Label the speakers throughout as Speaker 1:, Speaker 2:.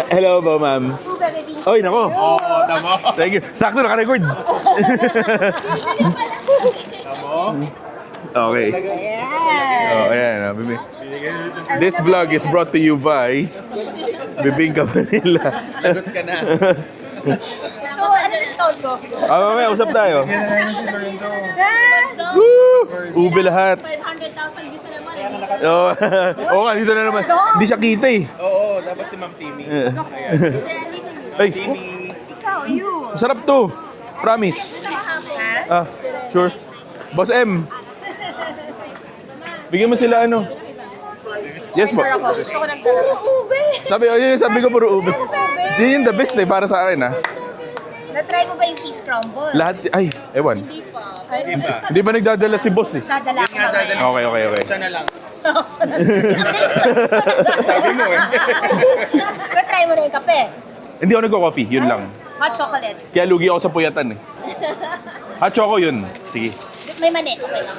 Speaker 1: Hello po, ma'am. Oy, nako.
Speaker 2: Oo, tamo.
Speaker 1: Thank you. Sakto, naka-record.
Speaker 2: Tamo.
Speaker 1: Okay. Oh, ayan. Bibi. This vlog is brought to you by Bibingka Manila.
Speaker 2: Lagot ka na.
Speaker 3: So, ano discount ko?
Speaker 1: Mamaya, usap tayo. Woo! Ube lahat.
Speaker 4: 500,000 views na naman.
Speaker 1: Oo, oh, nga, dito na naman. Hindi siya kita eh.
Speaker 2: Oo, dapat si Ma'am Timmy.
Speaker 1: Ay,
Speaker 3: Ikaw, you.
Speaker 1: sarap to. Promise. Ah, sure. Boss M. Bigyan mo sila ano. Yes po.
Speaker 3: Gusto ko ng dalawa. Ube.
Speaker 1: Sabi ko puro ube. Yun yung the best eh, para sa akin ah.
Speaker 3: Na-try mo ba yung cheese crumble?
Speaker 1: Lahat, ay, ewan. Hindi ba nagdadala si boss eh?
Speaker 3: Dadala ko.
Speaker 1: Okay.
Speaker 2: Sana lang.
Speaker 3: Sabi
Speaker 2: mo eh.
Speaker 3: Na-try mo na yung kape.
Speaker 1: Hindi ako nagko-coffee, yun lang.
Speaker 3: Hot chocolate.
Speaker 1: Kaya lugi ako sa puyatan eh. Hot choco yun. Sige.
Speaker 3: May mani. Okay lang.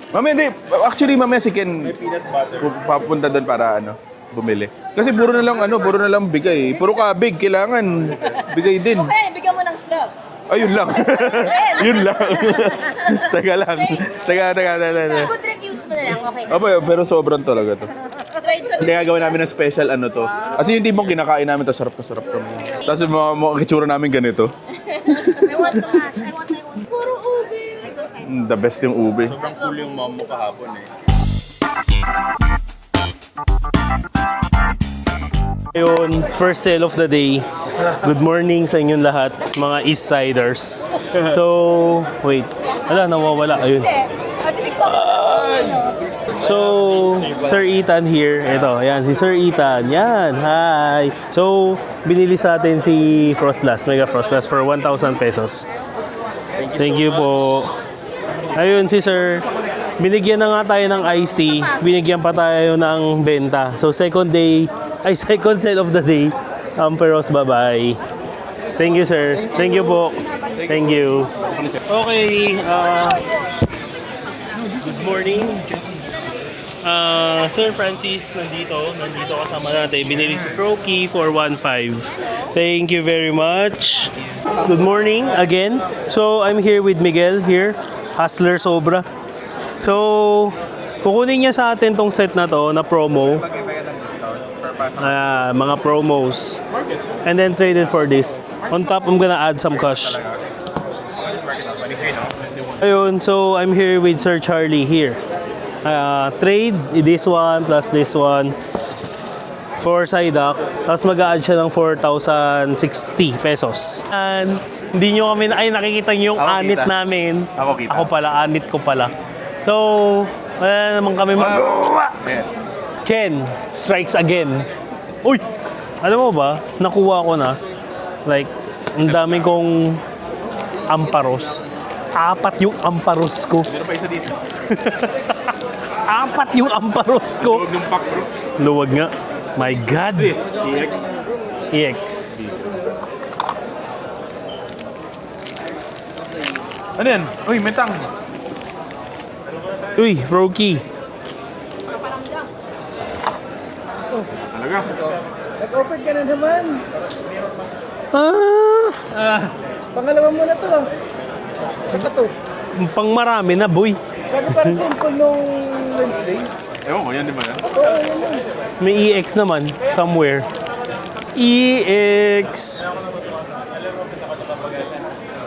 Speaker 1: Mamaya hindi. Actually, mamaya si Ken papunta doon para ano, bumili. Kasi puro na lang bigay. Puro ka big, kailangan bigay din.
Speaker 4: Okay, bigyan mo ng slab.
Speaker 1: Ayun lang. Yun lang. Teka lang. Teka.
Speaker 3: Good reviews mo na lang. Okay.
Speaker 1: Pero sobrang talaga to.
Speaker 4: Trade sa
Speaker 1: Hindi gagawin namin ng special ano to. Kasi yung tipong kinakain namin to, sarap kami. Tapos yung mga kitsura namin ganito.
Speaker 3: I want to ask.
Speaker 4: puro ube.
Speaker 1: The best yung ube.
Speaker 2: Sobrang cool yung mom mo kahapon eh.
Speaker 5: Ngayon, first sale of the day. Good morning sa inyong lahat, mga Eastsiders. So, wait. Nawawala. Ayun. So, Sir Ethan here. Ito, ayan, si Sir Ethan. Yan, hi. So, binili sa atin si Frostlass, Mega Frostlass for 1,000 pesos. Thank you po. Ayun, si Sir. Binigyan na nga tayo ng iced tea. Binigyan pa tayo ng benta. So, second sale of the day. Amperos, bye-bye. Thank you, sir. Thank you po. Thank you. Okay. Good morning. Sir Francis, nandito kasama natin. Binili si Froky for 1,500. Thank you very much. Good morning again. So, I'm here with Miguel here. Hustler Sobra. So, kukunin niya sa atin tong set na to na promo. Mga promos. And then traded for this. On top, I'm gonna add some cash. Ayun, so I'm here with Sir Charlie here. Trade this one plus this one for Psyduck. Tapos mag-a-add siya ng 4,060 pesos. And hindi nyo kami, nakikita nyo yung anit namin. Ako pala, anit ko pala. So, wala naman kami Ken strikes again. Uy! Alam mo ba, nakuha ko na. Like, ang dami kong amparos. 4 yung amparos ko.
Speaker 2: Meron pa isa dito.
Speaker 5: 4 yung amparos ko.
Speaker 2: Huwag ng pack bro.
Speaker 5: Luwag nga. My God.
Speaker 2: EX.
Speaker 5: EX.
Speaker 1: Ano yan? Uy, metang.
Speaker 5: Uy, Froky.
Speaker 1: Talaga?
Speaker 6: Nag-open ka na naman. Pangalawa mo na to. Saka to.
Speaker 5: Pang marami na, boy.
Speaker 6: Bago parang sample nung Wednesday.
Speaker 1: Ewan ko, yan di ba yan?
Speaker 6: Oo, yun yun.
Speaker 5: May EX naman, somewhere. EX.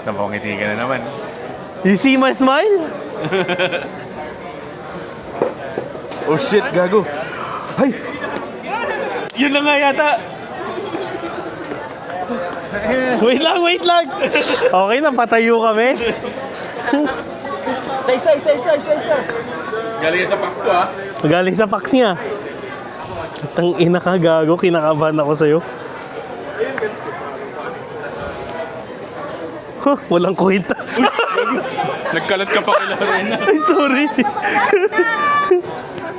Speaker 1: Napangiti ka na naman.
Speaker 5: You see my smile?
Speaker 1: Oh shit, gago. Ay! Yun na nga yata.
Speaker 5: Wait lang. Okay na, patayo kami.
Speaker 6: Isa.
Speaker 2: Galing sa packs ko ah.
Speaker 5: Galing sa packs niya. Tang ina ka, gago. Kinakabahan ako sa'yo. Huh, walang kwenta.
Speaker 2: Nagkalat ka pa kila Rena.
Speaker 5: Ay, sorry.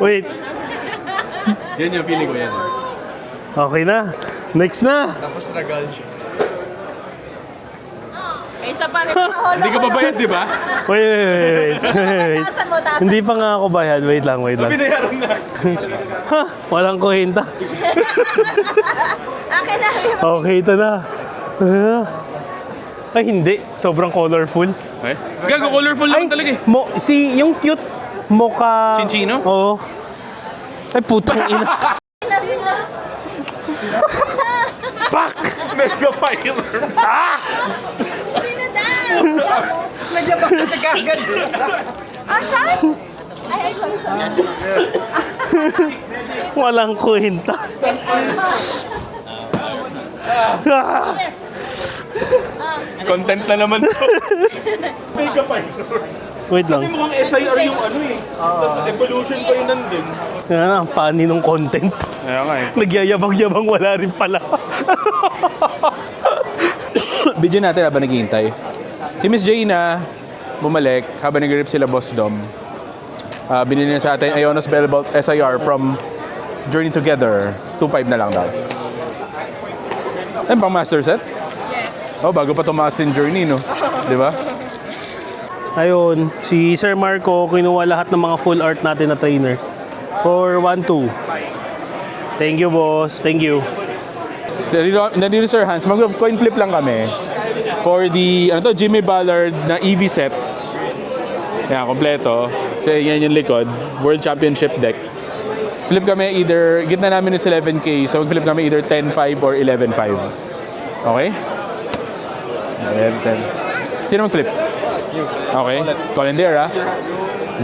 Speaker 5: Wait.
Speaker 2: Yan yung feeling ko yan.
Speaker 5: Okay na. Next na.
Speaker 2: Tapos nagal siya.
Speaker 4: Isa pa rin.
Speaker 2: Hindi ka babayad, di ba?
Speaker 5: Wait.
Speaker 4: Taasan mo.
Speaker 5: Hindi pa nga ako bayad. Wait lang.
Speaker 2: Binayaran na.
Speaker 5: Ha? Walang kwenta.
Speaker 4: Akin na.
Speaker 5: Okay, ito na. Ay, hindi. Sobrang colorful.
Speaker 2: Okay. Gago, colorful lang talaga eh.
Speaker 5: Yung cute mocha...
Speaker 2: Chinchino?
Speaker 5: Oo. Ay, putang ina. Pak!
Speaker 2: Mega fire.
Speaker 4: Sino daw?
Speaker 6: Medyo ba sa kagad?
Speaker 4: Asan? Ay, sorry.
Speaker 5: Walang kwenta.
Speaker 2: Content na naman to. Mega fire.
Speaker 5: Wait lang.
Speaker 2: Mukhang SIR yung ano eh. Tapos evolution pa yun nandun.
Speaker 5: Yan ang funny nung content.
Speaker 2: Kaya nga eh.
Speaker 5: Nagyayabang-yabang wala rin pala.
Speaker 1: Video natin habang naghihintay. Si Miss Jaina bumalik habang nag-rip sila Boss Dom. Binili niya sa atin Ionos Bellbolt SIR from Journey Together. 2.5 na lang daw. Ayun pang master set? Yes. Oh, bago pa tumaas yung Journey, no? Di ba?
Speaker 5: Ayun, si Sir Marco kinuha lahat ng mga full art natin na trainers. For 1-2. Thank you, boss. Thank you.
Speaker 1: So, nandito Sir Hans, mag-coin flip lang kami for the Jimmy Ballard na EV set. Yan, kompleto. So, yan yung likod. World Championship deck. Flip kami either, gitna namin is 11K, so mag-flip kami either 10-5 or 11-5. Okay? 11-10. Sino mag-flip? Okay. Call in there, 1,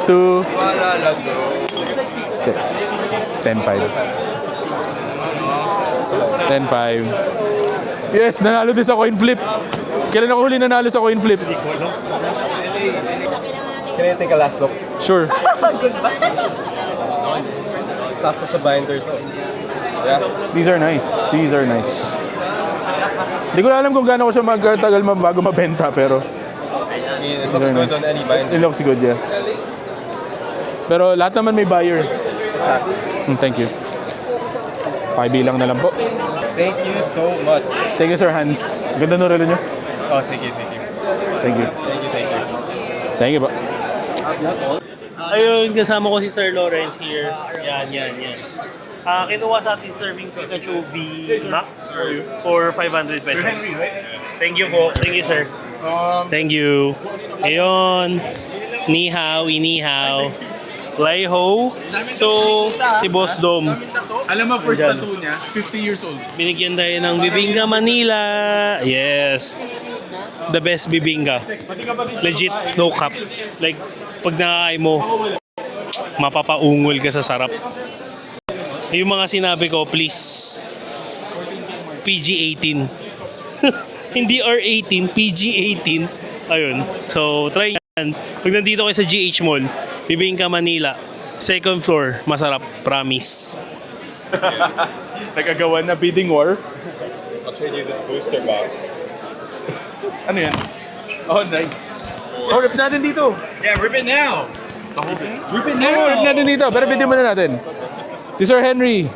Speaker 1: 2, 10-5. Yes, nanalo din sa coin flip. Kailan ako huli nanalo sa coin flip?
Speaker 6: Can I take a last look?
Speaker 1: Sure.
Speaker 6: Sakto sa binder to. Yeah.
Speaker 1: These are nice. These are nice. Hindi ko na alam kung gaano ko siya magtagal bago mabenta, pero
Speaker 6: It looks good on any binder.
Speaker 1: it looks good, yeah. Pero lahat naman may buyer. Thank you. Pakibilang na lang po.
Speaker 6: Thank you so much.
Speaker 1: Thank you, Sir Hans. Ganda ng relo nyo.
Speaker 6: Oh, thank you, thank you.
Speaker 1: Thank you.
Speaker 6: Thank you, thank you.
Speaker 1: Thank you po.
Speaker 5: Ayun, kasama ko si Sir Lawrence here. Yan. Kinuha sa atin serving Pikachu V Max for 500 pesos. Thank you po. Thank you, sir. Thank you. Ayun. Ni hao, inihaw. Lai ho. So, si Boss Dom.
Speaker 2: Alam mo, first
Speaker 5: Andyan.
Speaker 2: tattoo niya, 50 years old.
Speaker 5: Binigyan tayo ng Bibingka Manila. Yes. The best Bibingka. Legit, no cap. Like, pag nakakain mo, mapapaungol ka sa sarap. Yung mga sinabi ko, please, PG-18. Hindi R18, PG-18. Ayun. So, try yan. Pag nandito kayo sa GH Mall, Bibingka Manila, second floor, masarap. Promise.
Speaker 1: Nagagawa na bidding war.
Speaker 6: I'll trade you this booster box.
Speaker 1: Ano yan? Oh, nice. Oh, rip natin dito.
Speaker 2: Yeah, rip it now. Rip it
Speaker 1: Oh, rip natin dito. Pero video muna natin. Si Sir Henry.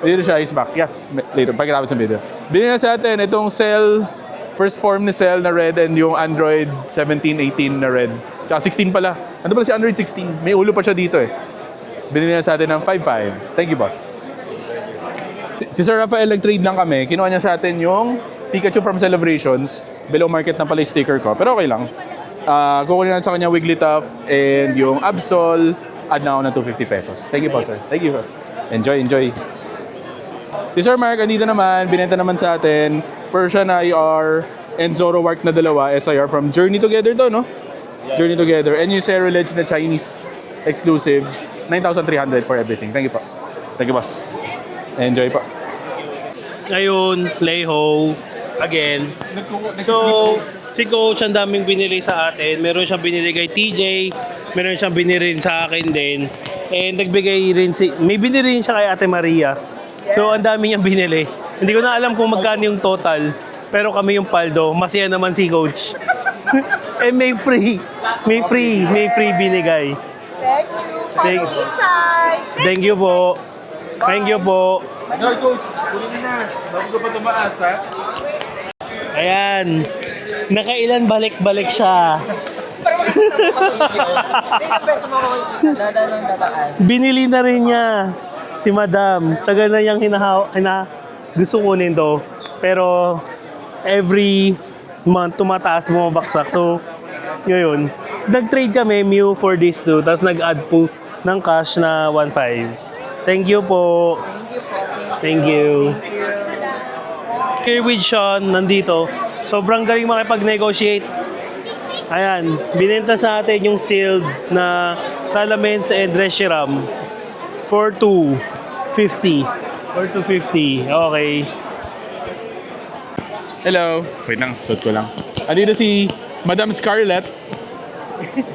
Speaker 1: Dito siya, he's back. Yeah, later, pagkatapos ng video. Binigyan sa atin itong Cell, first form ni Cell na red and yung Android 17, 18 na red. Tsaka 16 pala. Ano pala si Android 16? May ulo pa siya dito eh. Binigyan sa atin ng 5.5. Thank you, boss. Si Sir Rafael, nag-trade lang kami. Kinuha niya sa atin yung Pikachu from Celebrations. Below market na pala yung sticker ko. Pero okay lang. Kukunin na sa kanya Wigglytuff and yung Absol. Add na ako ng 250 pesos. Thank you po, sir. Thank you, boss. Enjoy, enjoy. Si Sir Mark, andito naman. Binenta naman sa atin. Persian IR and Zoroark na dalawa. SIR from Journey Together to, no? Journey Together. And yung Ceruledge na Chinese exclusive. 9,300 for everything. Thank you po. Thank you, boss. Enjoy po.
Speaker 5: Ayun, Leho. Again. So, si Coach, ang daming binili sa atin. Meron siyang binili kay TJ. Meron siyang binili rin sa akin din. And nagbigay rin may binili rin siya kay Ate Maria. So, ang dami niyang binili. Hindi ko na alam kung magkano yung total. Pero kami yung paldo. Masaya naman si Coach. Eh, may free binigay.
Speaker 4: Thank you, Isay.
Speaker 5: Thank you po. Thank you po.
Speaker 1: No, Coach. Kunin na. Bago ka pa tumaas, ha?
Speaker 5: Ayan. Nakailan balik-balik siya. Binili na rin niya si Madam. Tagal na niyang gusto kunin to. Pero every month tumataas, bumabaksak. So, ngayon, nag-trade kami Mew for this too. Tapos nag-add po ng cash na 1.5. Thank you po. Thank you. Here with Sean, nandito. Sobrang galing makipag-negotiate. Ayan, binenta sa atin yung sealed na Salamence and Reshiram for 250. For 250. Okay.
Speaker 1: Hello. Wait lang, suot ko lang. Andito si Madam Scarlett.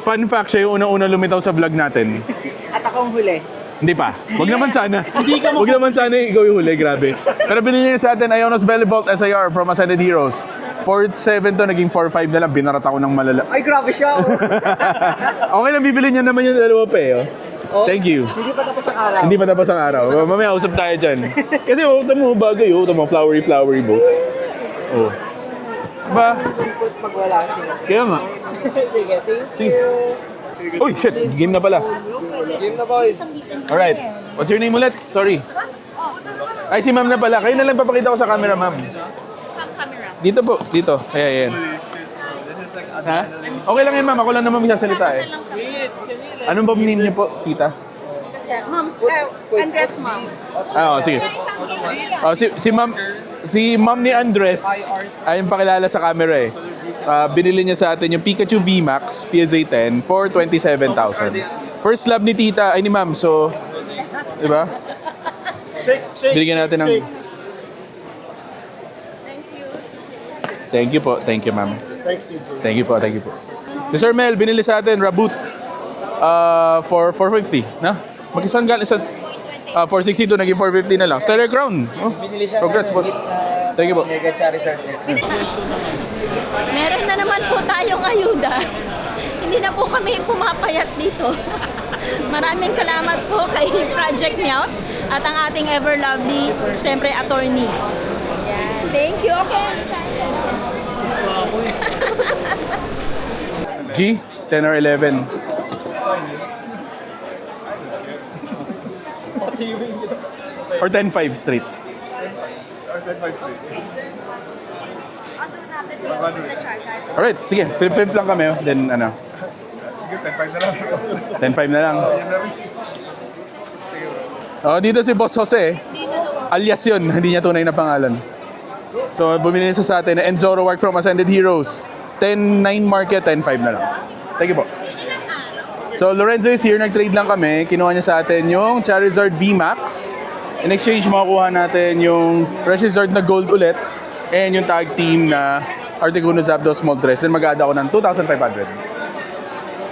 Speaker 1: Fun fact, siya yung unang-una lumitaw sa vlog natin.
Speaker 6: At akong huli.
Speaker 1: Hindi pa. Wag naman sana. Wag naman sana ikaw yung huli, grabe. Pero binili niya sa atin Ionos Bellybolt SIR from Ascended Heroes. 4.7 to, naging 4.5 na lang. Binarat ako ng malala.
Speaker 6: Ay, grabe siya. Oh.
Speaker 1: Okay lang, bibili niya naman yung dalawa pa eh. Oh. Thank you.
Speaker 6: Hindi pa tapos ang araw.
Speaker 1: Hindi pa tapos ang araw. Mamaya usap tayo dyan. Kasi tamo bagay, tamo flowery book. Oh. Ba?
Speaker 6: Ikot pag wala sila.
Speaker 1: Kaya nga.
Speaker 6: Sige, thank you.
Speaker 1: Uy, shit! Game na pala.
Speaker 6: Game na, boys.
Speaker 1: Alright. What's your name ulit? Sorry. Ay, si ma'am na pala. Kayo na lang papakita ko sa camera, ma'am. Dito po. Dito. Ayan. Ha? Okay lang yan, ma'am. Ako lang naman magsasalita eh. Anong ba name niyo po, tita?
Speaker 4: Mom's, Andres Mom's.
Speaker 1: Ah, oh, sige. Oh, si ma'am ni Andres ay yung pakilala sa camera eh. Binili niya sa atin yung Pikachu VMAX PSA 10 for 27,000. First love ni tita, ay ni ma'am. So, di ba? Binigyan natin ng... Thank you po. Thank you, ma'am. Thank you po. Si Sir Mel, binili sa atin Raboot for 450. Na? Mag-isang isa 462, naging 450 na lang. Stellar Crown. Oh,
Speaker 6: Binili siya
Speaker 1: congrats, boss. Thank you po.
Speaker 6: Mega Charizard.
Speaker 4: Meron na naman po tayong ayuda. Hindi na po kami pumapayat dito. Maraming salamat po kay Project Meowth at ang ating ever lovely, syempre, attorney. Yan. Thank you. Okay.
Speaker 1: G, 10 or 11. Or 10-5 straight.
Speaker 3: I'll do natin the Charizard.
Speaker 1: Alright, sige. Flip lang kami. Then ano. 10-5 na lang. Oh, dito si Boss Jose. Alias yun. Hindi niya tunay na pangalan. So, bumili niya sa atin na Enzoro Work from Ascended Heroes. 10-9 market, 10-5 na lang. Thank you po. So, Lorenzo is here. Nag-trade lang kami. Kinuha niya sa atin yung Charizard VMAX. In exchange, makukuha natin yung Charizard na gold ulit. And yung tag team na Articuno Zapdos Moltres. Then mag-add ako ng 2,500.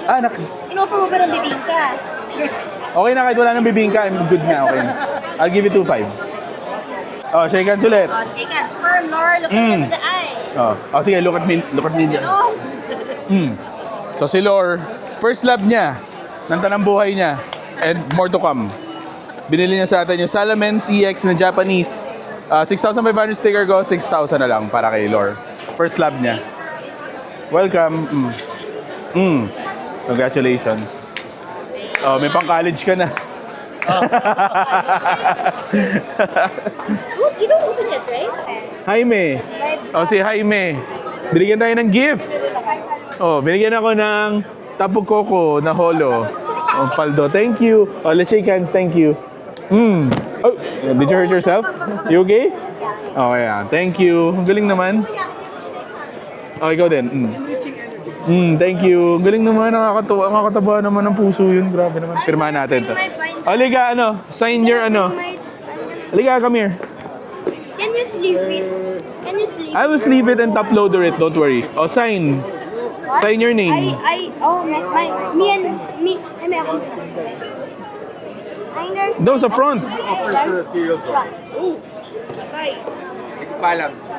Speaker 1: Ah,
Speaker 3: In-offer mo ba ng bibingka?
Speaker 1: okay na, kahit wala nang bibingka. I'm good na, okay na. I'll give you 2,500. Oh, shake hands ulit.
Speaker 3: Oh, shake hands. Firm, Nor. Look at him in the eye.
Speaker 1: Oh, sige, look at me.
Speaker 3: Oh.
Speaker 1: So si Lore, first love niya, ng tanang buhay niya, and more to come. Binili niya sa atin yung Salamence EX na Japanese. 6,500 sticker ko, 6,000 na lang para kay Lore. First love niya. Welcome. Congratulations. Oh, may pang-college ka na.
Speaker 3: You don't open it, right?
Speaker 1: Jaime. Oh, si Jaime. Binigyan tayo ng gift. Oh, binigyan ako ng Tapu Koko na holo. Oh, paldo. Thank you. Oh, let's shake hands. Thank you. Oh, did you hurt yourself? You okay? Oh, yeah. Thank you. Ang galing naman. Oh, ikaw din. Thank you. Ang galing naman. Nakakatuwa. Nakakataba naman ng puso yun. Grabe naman. Pirmahan natin to. Halika, sign your Halika, come here.
Speaker 3: Can you sleep it? Can you sleep
Speaker 1: I will sleeve it and top loader it. Don't worry. Oh, sign. Sign your name. No, sa front.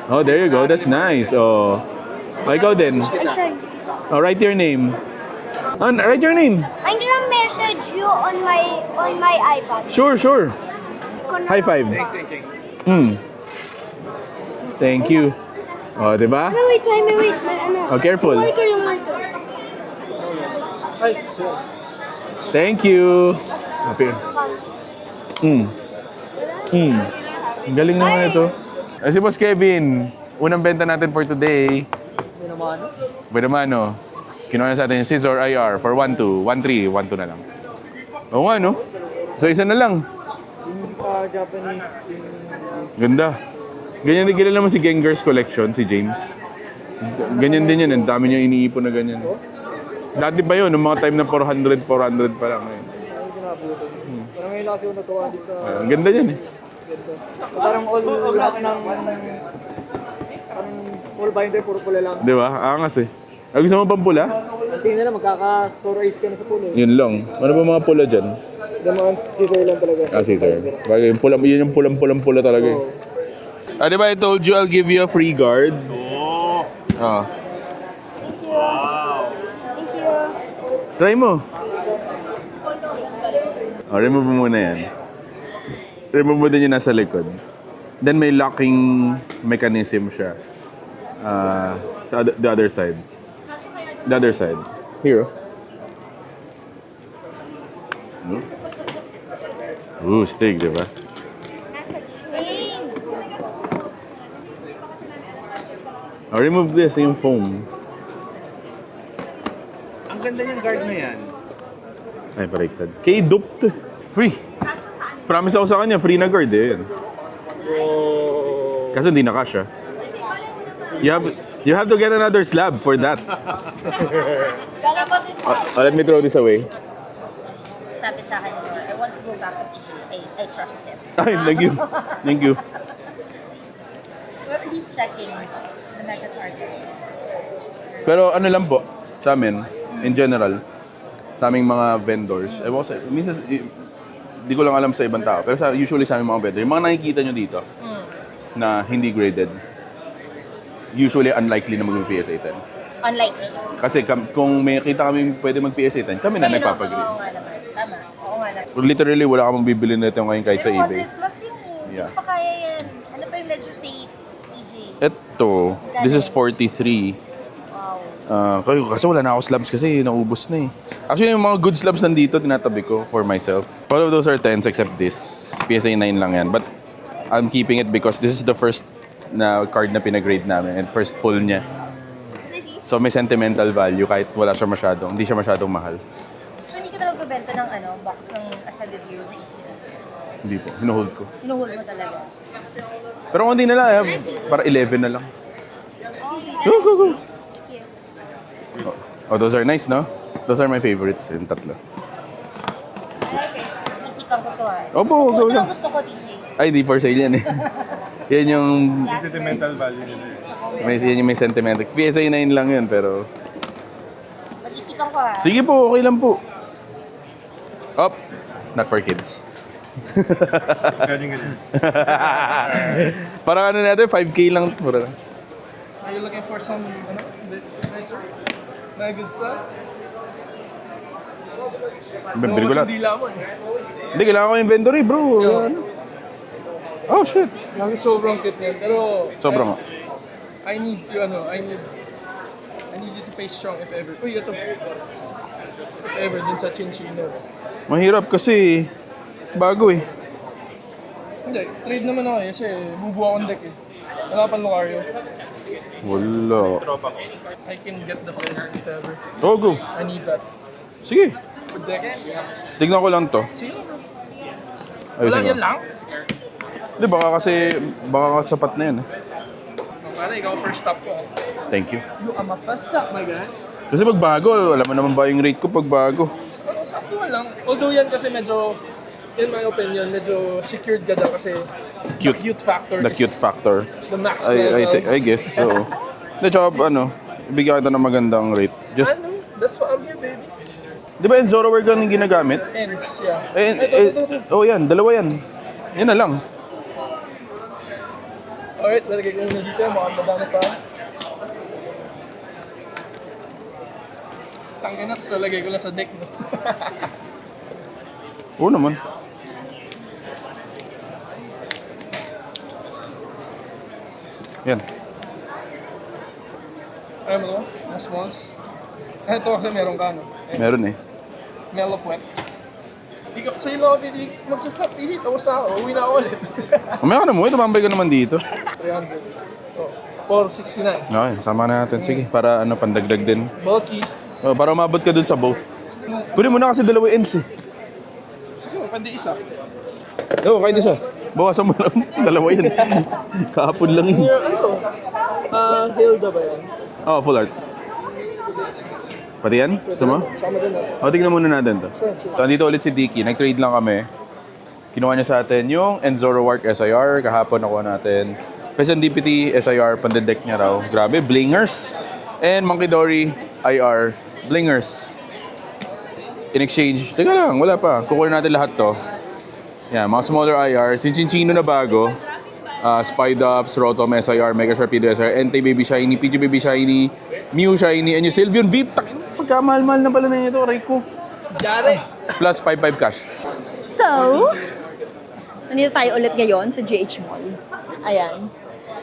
Speaker 1: Oh, there you go. That's nice. Oh, ikaw din. Oh, write your name. Write your name.
Speaker 7: I'm gonna message you on my iPad.
Speaker 1: Sure. High five. Thank you. Oh, diba?
Speaker 7: Wait. Ano?
Speaker 1: Oh, careful.
Speaker 7: Marker yung marker.
Speaker 1: Thank you. Up here. Ang galing naman ito. Si Boss Kevin, unang benta natin for today. Benamano. Kinuha na sa atin yung scissor IR for 1.2. 1.3, 1.2 na lang. Oo nga, no? So, isa na lang.
Speaker 6: Japanese.
Speaker 1: Ganda. Ganyan din kilala naman si Gengar's Collection, si James. Ganyan din yan. Ang dami niya iniipon na ganyan. Dati pa yun, nung mga time na 400 pa lang.
Speaker 6: Parang ngayon lang kasi ako nagawa din sa...
Speaker 1: Ang ganda yan eh.
Speaker 6: Parang lahat ng... Parang full binder, puro pula lang.
Speaker 1: Di ba? Angas eh. Gusto mo bang pula?
Speaker 6: Ang tingin nila, magkaka-sore eyes ka na sa pulo.
Speaker 1: Yun lang. Ano ba mga pula dyan?
Speaker 6: Yung mga scissor lang talaga.
Speaker 1: Ah, scissor. Bagay, yung pula, yun yung pulang-pula talaga eh. Ah, di ba I told you I'll give you a free guard? Oo. Ah.
Speaker 7: Thank you. Thank you.
Speaker 1: Try mo. Oh, remove mo muna yan. Remove mo din yung nasa likod. Then may locking mechanism siya. Sa the other side. The other side. Here. Ooh, steak, di ba?
Speaker 7: Chain.
Speaker 1: Oh, remove this, yung foam.
Speaker 2: Ang ganda yung guard na yan.
Speaker 1: Ay, baliktad. K-duped. Free. Promise ako sa kanya, free na guard eh. Yan. Kasi hindi na kasha. You have to get another slab for that. Let me throw this away.
Speaker 3: Sabi sa akin, I want to go back to PG. I trust him.
Speaker 1: Ay, thank you. Thank you.
Speaker 3: Well, he's checking the mega charger.
Speaker 1: Pero ano lang po, sa amin, in general, sa aming mga vendors, minsan, di ko lang alam sa ibang tao, pero usually sa aming mga vendor, yung mga nakikita nyo dito, na hindi graded, usually unlikely na mag-PSA 10.
Speaker 3: Unlikely.
Speaker 1: Kasi kung may kita kami pwede mag-PSA 10, kami na nagpapagrade.
Speaker 3: Oo nga naman. Tama. Oo nga naman.
Speaker 1: Literally, wala ka mong bibili nito ngayon kahit sa eBay.
Speaker 3: 100 plus yun eh.
Speaker 1: Yeah.
Speaker 3: Hindi pa kaya yan. Ano pa yung medyo safe, PJ?
Speaker 1: Ito, this is 43.
Speaker 3: Wow.
Speaker 1: Kasi wala na ako slabs kasi naubos na eh. Actually, yung mga good slabs nandito, tinatabi ko for myself. All of those are 10s except this. PSA 9 lang yan. But I'm keeping it because this is the first na card na pinagrade namin and first pull niya. So may sentimental value kahit wala siya hindi siya masyadong mahal.
Speaker 3: So hindi ka talaga benta ng box ng Ascended Heroes na 18?
Speaker 1: Hindi po, hinuhold ko.
Speaker 3: Hinuhold mo talaga?
Speaker 1: Pero kung hindi na lang, para 11 na lang.
Speaker 3: Excuse me.
Speaker 1: Go.
Speaker 3: Thank you.
Speaker 1: Oh, those are nice, no? Those are my favorites, yung tatlo.
Speaker 3: Isipan ko to
Speaker 1: Opo, go lang.
Speaker 3: Gusto ko, TJ.
Speaker 1: Ay, di for sale yan eh. Yan yung...
Speaker 2: Sentimental value nila.
Speaker 1: Yan yung may sentimental. PSA 9 lang yun, pero...
Speaker 3: Mag-isipan ko
Speaker 1: Sige po, okay lang po. Up. Not for kids.
Speaker 2: Ganyan.
Speaker 1: Parang ano natin, 5K lang. Pura lang.
Speaker 6: Are you looking for some, nicer? Na good stuff?
Speaker 1: Bibili ko lahat.
Speaker 6: Dila mo eh.
Speaker 1: Hindi, kailangan ko inventory, bro. Ano? Oh, shit.
Speaker 6: Yung sobrang cute niyan. Pero,
Speaker 1: Sobrang.
Speaker 6: I need you, I need you to pay strong if ever. Uy, ito. If ever, din sa Chinchino.
Speaker 1: Mahirap kasi bago eh.
Speaker 6: Hindi, trade naman ako kasi bubuo akong deck eh. Wala pang Lucario.
Speaker 1: Wala.
Speaker 6: I can get the Fizz if ever.
Speaker 1: Oh, go.
Speaker 6: I need that.
Speaker 1: Sige.
Speaker 6: For decks.
Speaker 1: Tignan ko lang to.
Speaker 6: Sige.
Speaker 1: Ayusin
Speaker 6: Wala
Speaker 1: ko.
Speaker 6: yan lang?
Speaker 1: Hindi, baka sapat na yan eh.
Speaker 6: Para ikaw first stop ko.
Speaker 1: Thank you.
Speaker 6: You am a first stop, my guy.
Speaker 1: Kasi pag bago, alam mo naman ba yung rate ko pag bago?
Speaker 6: Ano, saktuhan lang. Although yan kasi medyo, in my opinion, medyo secured ka dyan kasi
Speaker 1: Cute.
Speaker 6: the cute factor
Speaker 1: The cute factor.
Speaker 6: the max level.
Speaker 1: I guess, so. Hindi, tsaka bigyan kita ng magandang rate. Just,
Speaker 6: Ano? That's why I'm here, baby.
Speaker 1: di ba yung Zoroware ka nang ginagamit?
Speaker 6: Ends, yeah.
Speaker 1: Ito. Oh yan, dalawa yan. Yan na lang.
Speaker 6: Alright, lalagay ko muna dito. Mukhang madami pa. Tangin na, tapos lalagay ko lang sa deck. No?
Speaker 1: Oo naman. Yan.
Speaker 6: Ayaw mo to? Mas smalls? Ito kasi meron ka, no?
Speaker 1: Meron eh.
Speaker 6: Melopwet. Ikaw, sa'yo lang ako magsasnap tisit. Tapos na ako, uwi na ako ulit.
Speaker 1: Mamaya ka na mo, tumambay ka naman dito.
Speaker 6: 300. Oh, 469.
Speaker 1: Okay, sama na natin. Sige, para ano, pandagdag din.
Speaker 6: Bulkies.
Speaker 1: Oh, para umabot ka dun sa both. Kunin mo na kasi dalawa ends eh.
Speaker 6: Sige, pandi isa.
Speaker 1: Oo, kahit isa. Bawasan mo lang. Dalawa yan. Kahapon lang yun.
Speaker 6: Hilda ba yan?
Speaker 1: Oh, full art. Pati yan? Gusto mo?
Speaker 6: Sama din
Speaker 1: O,
Speaker 6: ako.
Speaker 1: tignan muna natin to. So, andito ulit si Dicky. Nag-trade lang kami. Kinuha niya sa atin yung Enzoro Work SIR. Kahapon nakuha natin. Fesan DPT SIR, pandedek niya raw. Grabe, blingers. And Monkey Dory IR, blingers. In exchange, teka lang, wala pa. Kukunin natin lahat to. Yan, mga smaller IRs. Yung Chinchino na bago. Spidops, Rotom SIR, Mega Sharpedo SIR, Entei Baby Shiny, PG Baby Shiny, Mew Shiny, and yung Sylveon VIP. Pagkamahal-mahal na pala na ito, aray ko.
Speaker 6: Jare!
Speaker 1: Plus 5-5 cash.
Speaker 4: So, nandito tayo ulit ngayon sa GH Mall. Ayan.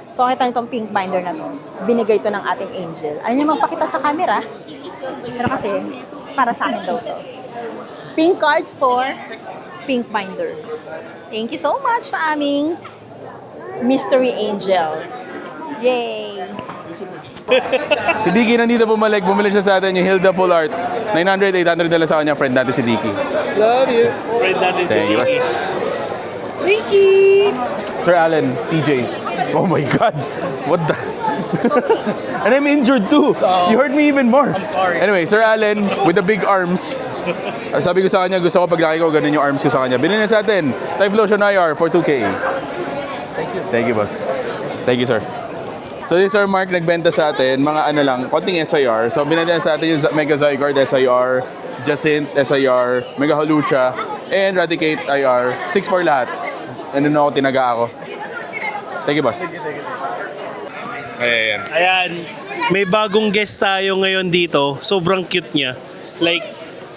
Speaker 4: So, kita itong pink binder na to. Binigay to ng ating angel. Ayaw niya magpakita sa camera. Pero kasi, para sa akin daw to. Pink cards for pink binder. Thank you so much sa aming mystery angel. Yay!
Speaker 1: Si Dicky nandito bumalik. Bumili siya sa atin yung Hilda Full Art. 900, 800 dala sa kanya. Friend natin si Dicky.
Speaker 6: Love you.
Speaker 5: Friend natin si
Speaker 1: Thank you.
Speaker 5: Ricky.
Speaker 1: Ricky! Sir Allen, TJ. Oh my God. What the? And I'm injured too. You hurt me even more. I'm
Speaker 6: sorry.
Speaker 1: Anyway, Sir Allen with the big arms. Sabi ko sa kanya, gusto ko paglaki ko, ganun yung arms ko sa kanya. Binili na sa atin. Typhlosion IR for 2K. Thank you. Thank you, boss. Thank you, sir. So, this Sir Mark nagbenta sa atin, mga ano lang, konting SIR. So, binenta sa atin yung Mega Zygarde SIR, Jacint SIR, Mega Holucha, and Raticate IR. 6-4 lahat. And then ako, tinaga ako. Thank you, boss. Ayan.
Speaker 5: Ayan, may bagong guest tayo ngayon dito. Sobrang cute niya. Like,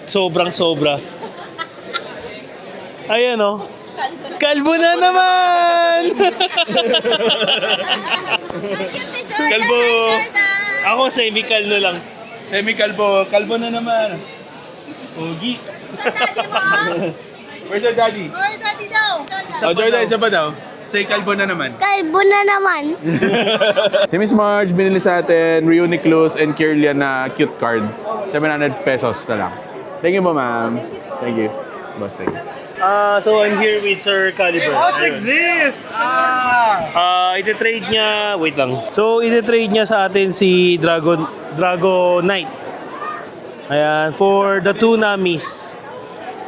Speaker 5: sobrang-sobra. Ayan oh. Kalbo na naman! Kalbo! Ako semi-kalbo lang.
Speaker 1: Semi-kalbo. Kalbo na naman. Pogi. Where's your daddy?
Speaker 3: Hoy, daddy daw!
Speaker 1: Oh, Jordan, isa pa daw. Say kalbo na naman.
Speaker 7: Kalbo na naman.
Speaker 1: Si Miss Marge, binili sa atin Reuniclus and Kirlian na cute card. 700 pesos na lang. Thank you po, ma'am. Thank you. Boss, thank you.
Speaker 5: So I'm here with Sir Caliber.
Speaker 6: What's like this?
Speaker 5: Ite-trade niya, wait lang. So ite-trade niya sa atin si Dragon Knight. Ayan, for the two Namis.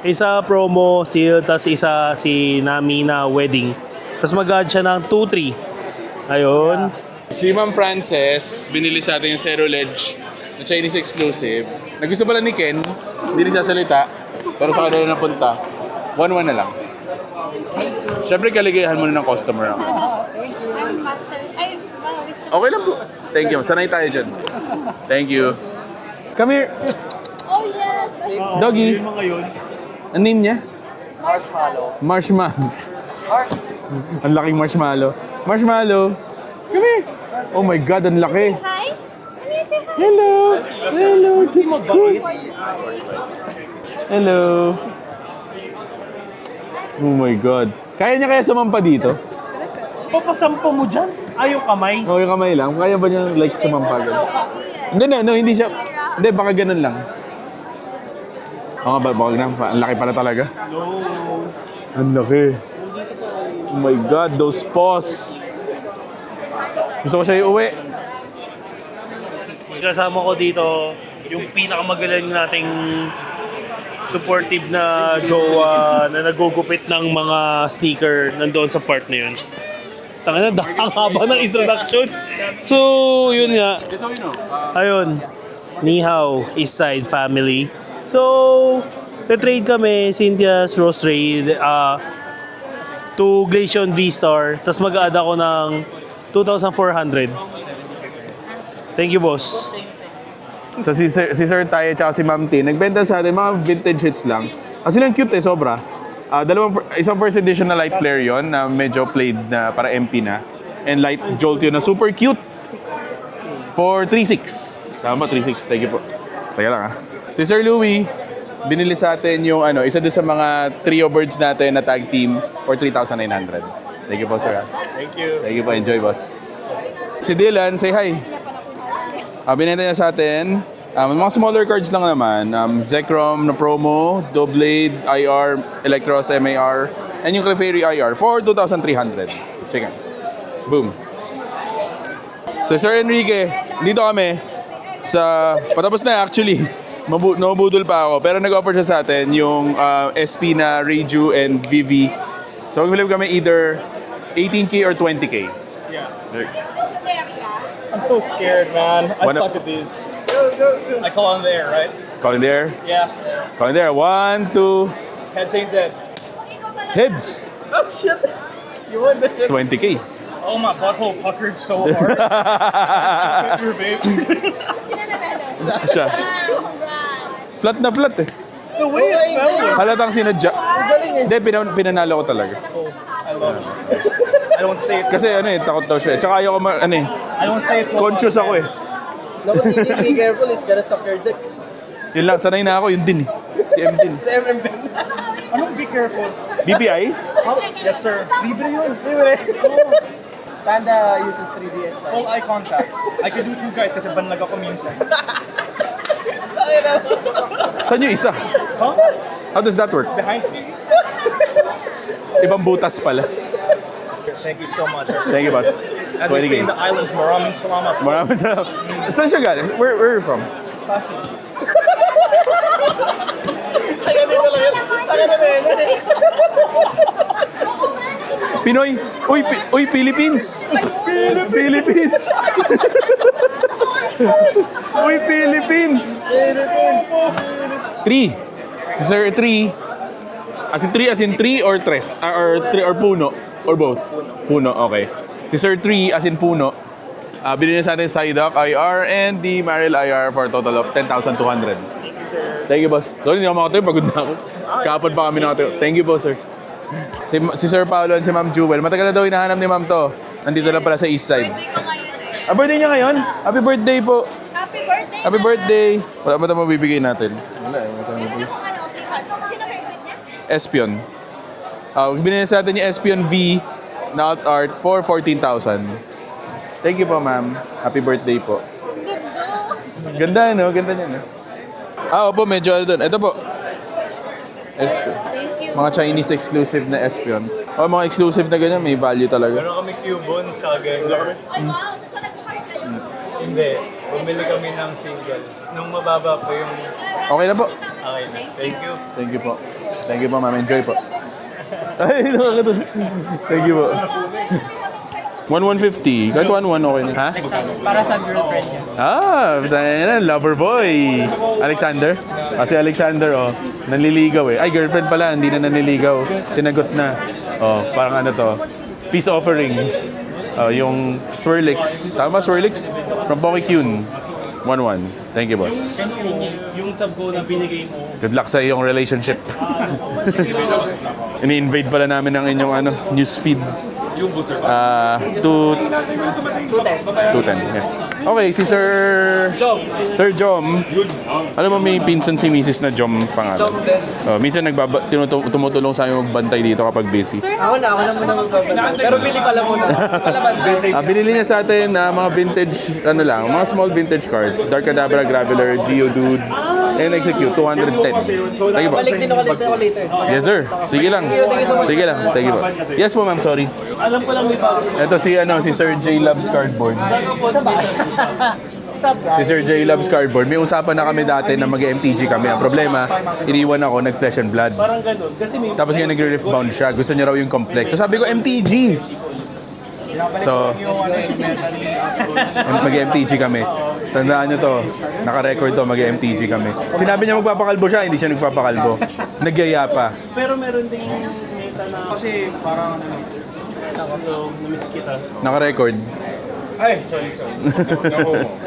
Speaker 5: Isa promo seal, tas isa si Nami na wedding. Tapos mag-add siya ng 2-3. Ayun.
Speaker 1: Si Ma'am Frances, binili sa atin yung Zero Ledge na Chinese exclusive. Nagusto pala ni Ken, hindi siya salita, pero sa kanila napunta. 1-1 na lang. Siyempre, kaligayahan muna ng customer ako. Okay lang po. Thank you. Sanay tayo dyan. Thank you. Come here.
Speaker 7: Oh, yes.
Speaker 1: Doggy.
Speaker 5: Yung mga yun.
Speaker 1: Ang name niya? Marshmallow. Ang laking marshmallow. Marshmallow. Come here. Oh my God, ang laki.
Speaker 7: Hi. Can you say hi?
Speaker 1: Hello. Hello. Just good. Hello. Oh my God. Kaya niya kaya sumampa dito?
Speaker 5: Papasampo mo dyan. Ayaw kamay.
Speaker 1: O, yung kamay lang. Kaya ba niya like sumampa ganun? Hindi na, no, hindi siya. Hindi, baka ganun lang. Oo nga, baka ganun. Ang laki pala talaga.
Speaker 5: No.
Speaker 1: Ang laki. Oh my God, those paws. Gusto ko siya iuwi.
Speaker 5: Kasama ko dito yung pinakamagaling nating supportive na jowa na nagugupit ng mga sticker nandoon sa part na yun. Tanga na, ang haba ng introduction. So, yun nga. Ayun. Ni hao, East Side family. So, trade kami, Cynthia's Rose Raid to Glaceon V-Star. Tapos mag-add ako ng 2,400. Thank you, boss.
Speaker 1: So si Sir Tay at si Ma'am T, nagbenta sa atin mga vintage hits lang. Actually, ang cute sobra. Isang first edition na light flare yon na medyo played na para MP na. And light jolt yun na super cute. For 3.6. Tama, 3.6. Thank you po. Teka lang Si Sir Louie, binili sa atin yung isa doon sa mga trio birds natin na tag team for 3,900. Thank you po, sir.
Speaker 2: Thank you.
Speaker 1: Thank you po. Enjoy, boss. Si Dylan, say hi. Binenta niya sa atin. Mga smaller cards lang naman. Zekrom na promo, Doublade, IR, Electros, MAR, and yung Clefairy IR for 2,300 seconds. Boom. So, Sir Enrique, dito kami sa... Patapos na actually. Nabudol pa ako. Pero nag-offer siya sa atin yung SP na Reiju and VV. So, mag-flip kami either 18K or 20K.
Speaker 6: Yeah.
Speaker 1: There.
Speaker 6: I'm so scared, man. I
Speaker 1: Wanna-
Speaker 6: suck at these. I call in the air, right?
Speaker 1: Call in there.
Speaker 6: Yeah.
Speaker 1: Call in there. 1, 2,
Speaker 6: Heads ain't dead.
Speaker 1: heads.
Speaker 6: Oh shit! You won the shit.
Speaker 1: 20K.
Speaker 6: Oh, my butthole puckered so hard. I just your babe.
Speaker 1: Siya. Flat na flat eh.
Speaker 6: The way it fell was.
Speaker 1: Halatang sinadya. Hindi, pinanalo ko talaga.
Speaker 6: I love it. I don't say it.
Speaker 1: Kasi takot daw siya. Tsaka ayoko
Speaker 6: I don't say it to a lot of
Speaker 1: conscious ako eh.
Speaker 8: No, what you need to be careful is gonna suck your dick.
Speaker 1: Yun lang, sanay na ako, yun din eh. Si M din.
Speaker 8: MM din.
Speaker 6: Anong be careful?
Speaker 1: BPI?
Speaker 6: Yes, sir. Libre yun.
Speaker 8: Libre. Panda uses 3DS now.
Speaker 6: Full eye contact. I could do two guys kasi banlag ako minsan.
Speaker 1: Saan yung isa?
Speaker 6: Huh?
Speaker 1: How does that work?
Speaker 6: Behind me.
Speaker 1: Ibang butas pala.
Speaker 6: Thank you so much.
Speaker 1: Thank you, boss.
Speaker 6: As we say in the islands, maraming salamat.
Speaker 1: Maraming salamat. Saan siya galing? Where are you from?
Speaker 6: Pasig.
Speaker 8: Taga dito lang yan. Taga na rin.
Speaker 1: Pinoy. Uy, Philippines. Philippines. Uy, Philippines.
Speaker 8: Philippines.
Speaker 1: 3. Si Sir 3. As in 3 or 3? Or 3 or puno? Or both? Puno, okay. Si Sir 3 as in puno. Binili sa atin Psyduck IR and the Mariel IR for a total of 10,200. Thank you, boss. Sorry, hindi ako makatayo. Pagod na ako. Kapag pa kami nakatayo. Thank you po, sir. Si Sir Paolo and si Ma'am Jewel. Matagal na daw hinahanap ni Ma'am to. Nandito na pala sa east side. Birthday niya ngayon? Happy birthday po.
Speaker 4: Happy birthday!
Speaker 1: Happy birthday. Wala ba ito mabibigay natin? Wala eh.
Speaker 4: Sino favorite niya?
Speaker 1: Espion. Binili sa atin yung Espion V na alt art for 14,000. Thank you po, ma'am. Happy birthday po. Ganda, no? Ganda niya, no? Opo, medyo doon. Ito po.
Speaker 4: Thank you.
Speaker 1: Mga Chinese exclusive na Espion. Mga exclusive na ganyan, may value talaga.
Speaker 2: Meron kami Cubone, tsaka Gengar.
Speaker 4: Ay, wow! Gusto nagbukas kayo.
Speaker 2: Hindi. Bumili kami ng singles. Nung mababa po yung...
Speaker 1: Okay na po.
Speaker 2: Okay na. Thank you.
Speaker 1: Thank you po. Thank you po, ma'am. Enjoy po. Ay, nakakatuloy. Thank you po. 1,150. Kahit 1,1 okay na. Ha?
Speaker 8: Para sa girlfriend niya.
Speaker 1: Lover boy. Alexander? Kasi Alexander, nanliligaw eh. Ay, girlfriend pala, hindi na nanliligaw. Sinagot na. Parang ano to. Peace offering. Yung Swirlix. Tama ba, Swirlix? From Pokekyun. 1,1. Thank you, boss.
Speaker 5: Yung sub ko na binigay mo.
Speaker 1: Good luck sa iyong relationship. Ini-invade pala namin ang inyong newsfeed. 210. Yeah. Okay, si Sir Jom. Ano ba may pinsan si Mrs. na Jom pangalan? Minsan tumutulong sa amin magbantay dito kapag busy.
Speaker 8: Ako na muna magbabantay. Pero bili pala muna.
Speaker 1: Binili niya sa atin mga vintage, mga small vintage cards. Dark Kadabra, Graveler, Geodude, and Execute, 210. Thank you po.
Speaker 8: Balik din ako later.
Speaker 1: Yes, sir. Sige lang. Sige lang. Thank you po. Yes po, ma'am. Sorry.
Speaker 5: Alam ko lang may bago.
Speaker 1: Ito si Sir J Loves Cardboard. Si Sir J Loves Cardboard. May usapan na kami dati na mag-MTG kami. Ang problema, iniwan ako, nag-flesh and blood.
Speaker 5: Parang ganun. Kasi may...
Speaker 1: Tapos nga nag-relief bound siya. Gusto niya raw yung complex. So sabi ko, MTG! So, mag-MTG kami. Tandaan nyo to, naka-record to, mag-MTG kami. Sinabi niya magpapakalbo siya, hindi siya nagpapakalbo. Nagyaya pa.
Speaker 5: Pero meron ding meta na... Kasi parang na-miss kita.
Speaker 1: Naka-record.
Speaker 5: Ay, sorry.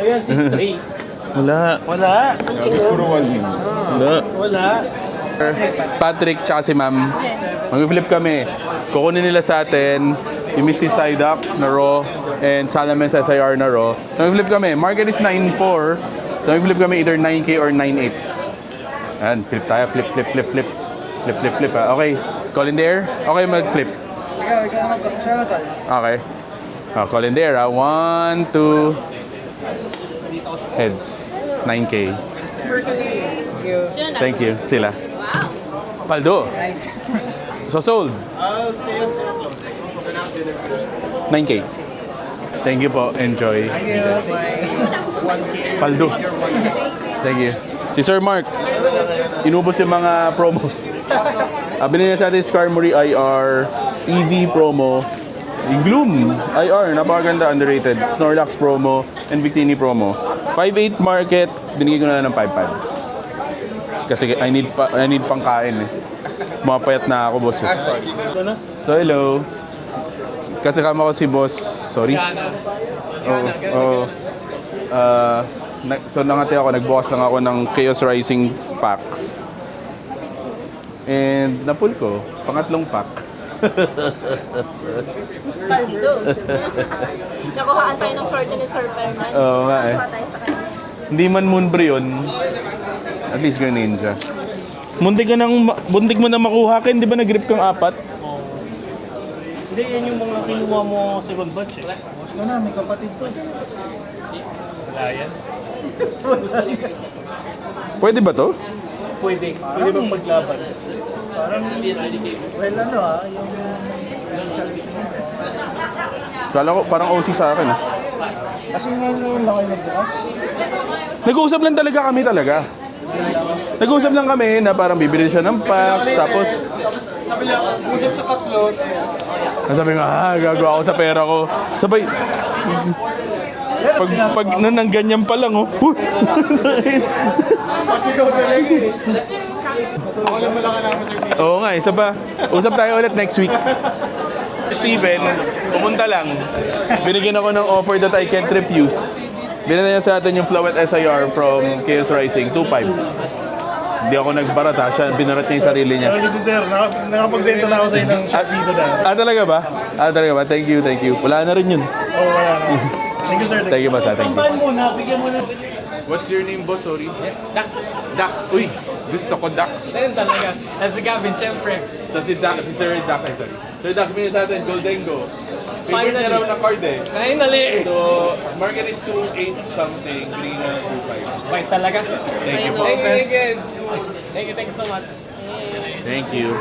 Speaker 5: Ayan, si Stray.
Speaker 1: Wala.
Speaker 5: Wala.
Speaker 1: Patrick tsaka si ma'am, mag-flip kami. Kukunin nila sa atin yung Misty Psyduck na raw and Salamence SIR na raw. Mag-flip kami. Market is 9.4. So mag-flip kami either 9K or 9.8. Ayan, flip tayo. Flip, flip, flip, flip. Flip, flip, flip. Okay. Call in the air. Okay, mag-flip.
Speaker 8: Ikaw naman, siya naman tol.
Speaker 1: Okay. Call in the air. 1, 2. Heads. 9K. Thank you. Sila. Paldo. So sold. 9K. Thank you po. Enjoy. Paldo. Thank you. Si Sir Mark, inubos yung mga promos. Binili na sa atin Skarmory IR, EV promo, yung Gloom IR, napakaganda, underrated. Snorlax promo, and Victini promo. 5.8 market, binigay ko na lang ng 5.5. Kasi I need pang kain eh. Mapayat na ako, boss. Eh. So, hello. Kasi kama ko si boss, sorry. Oo. So nangati ako, nagbukas lang ako ng Chaos Rising packs. And napul ko, pangatlong pack.
Speaker 4: Paldo. Nakuhaan tayo ng swerte ni Sir Perman.
Speaker 1: Oo nga eh.
Speaker 4: Nakuha tayo sa kanya.
Speaker 1: Hindi man Moonbrew yun, at least Greninja. Buntik mo na makuha ka, di ba nag-grip kang 4?
Speaker 5: Hindi, yan yung mga kinuha mo second batch eh.
Speaker 8: Boss ka na, may kapatid to.
Speaker 5: Wala yan.
Speaker 1: Pwede ba to?
Speaker 5: Pwede. Pwede ba paglaban?
Speaker 8: Parang, well ano yung initial thing.
Speaker 1: Kala ko parang OC sa akin.
Speaker 8: Kasi ngayon lang kayo nagbukas.
Speaker 1: Nag-uusap lang talaga kami talaga. Nag-uusap lang kami na parang bibili siya ng packs, tapos
Speaker 6: Sabi niya, budget sa tatlo.
Speaker 1: sabi nga, gagawa ako sa pera ko. Sabay, pag nang ganyan pa lang, oh.
Speaker 6: Pasigaw talaga eh. Ako lang malaki naman sir.
Speaker 1: Oo nga, isa pa. Usap tayo ulit next week. Steven, pumunta lang. Binigyan ako ng offer that I can't refuse. Binigyan niya sa atin yung Flowet SIR from Chaos Rising, 2.5. Hindi ako nagbarata, siya binarat niya yung sarili niya.
Speaker 5: Dito sir, nakapagbenta na ako sa ng Shopee doon.
Speaker 1: Talaga ba? Talaga ba? Thank you, thank you. Wala na rin yun.
Speaker 5: Oo, wala na. Thank you sir.
Speaker 1: Thank you, boss. Thank you.
Speaker 5: Sambahan muna, bigyan mo na.
Speaker 1: What's your name, boss? Sorry.
Speaker 6: Dax.
Speaker 1: Dax. Uy, gusto ko Dax.
Speaker 6: Ayun talaga. As si Gavin, syempre.
Speaker 1: So si Sir Dax, sorry. Sir Dax, binigyan sa atin, Goldengo. Favorite niya raw na card eh.
Speaker 6: Finally!
Speaker 1: So, market is 2.8 something, green na 2.5.
Speaker 6: Bait talaga.
Speaker 1: Thank you po.
Speaker 6: Thank you guys. Thank you so much.
Speaker 1: Thank you.